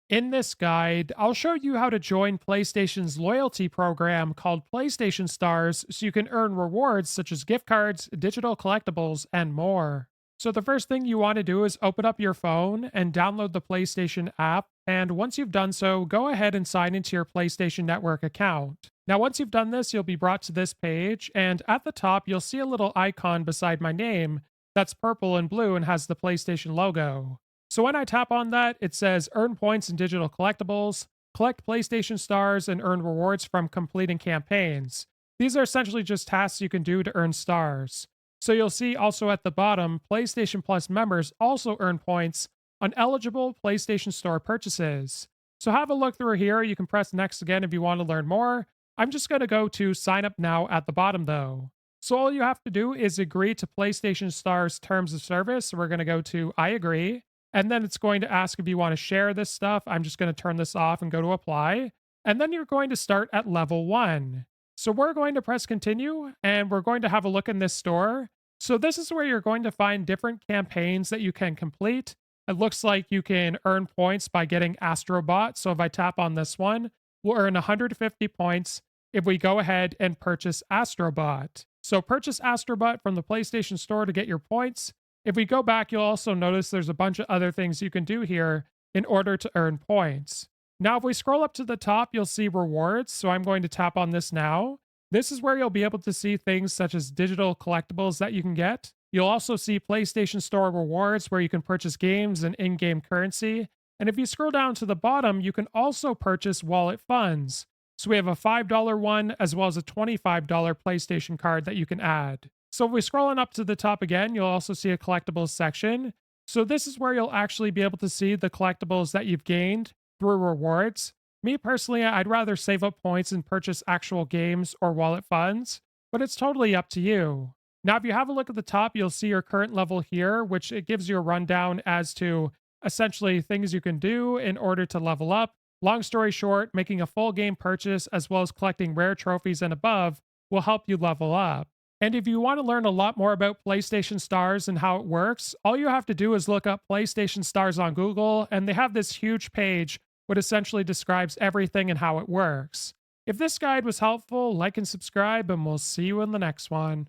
In this guide, I'll show you how to join PlayStation's loyalty program called PlayStation Stars so you can earn rewards such as gift cards, digital collectibles, and more. So, the first thing you want to do is open up your phone and download the PlayStation app. And once you've done so, go ahead and sign into your PlayStation Network account. Now, once you've done this, you'll be brought to this page, and at the top, you'll see a little icon beside my name that's purple and blue and has the PlayStation logo. So when I tap on that, it says earn points in digital collectibles, collect PlayStation stars, and earn rewards from completing campaigns. These are essentially just tasks you can do to earn stars. So you'll see also at the bottom, PlayStation Plus members also earn points on eligible PlayStation Store purchases. So have a look through here. You can press next again if you want to learn more. I'm just going to go to sign up now at the bottom though. So all you have to do is agree to PlayStation Star's terms of service. We're going to go to I agree. And then it's going to ask if you want to share this stuff. I'm just going to turn this off and go to apply. And then you're going to start at level 1. So we're going to press continue and we're going to have a look in this store. So this is where you're going to find different campaigns that you can complete. It looks like you can earn points by getting Astrobot. So if I tap on this one, we'll earn 150 points if we go ahead and purchase Astrobot. So purchase Astrobot from the PlayStation Store to get your points. If we go back, you'll also notice there's a bunch of other things you can do here in order to earn points. Now, if we scroll up to the top, you'll see rewards. So I'm going to tap on this now. This is where you'll be able to see things such as digital collectibles that you can get. You'll also see PlayStation Store rewards where you can purchase games and in game currency. And if you scroll down to the bottom, you can also purchase wallet funds. So we have a $5 one as well as a $25 PlayStation card that you can add. So if we scroll on up to the top again, you'll also see a collectibles section. So this is where you'll actually be able to see the collectibles that you've gained through rewards. Me personally, I'd rather save up points and purchase actual games or wallet funds, but it's totally up to you. Now, if you have a look at the top, you'll see your current level here, which it gives you a rundown as to essentially things you can do in order to level up. Long story short, making a full game purchase as well as collecting rare trophies and above will help you level up. And if you want to learn a lot more about PlayStation Stars and how it works, all you have to do is look up PlayStation Stars on Google, and they have this huge page which essentially describes everything and how it works. If this guide was helpful, like and subscribe, and we'll see you in the next one.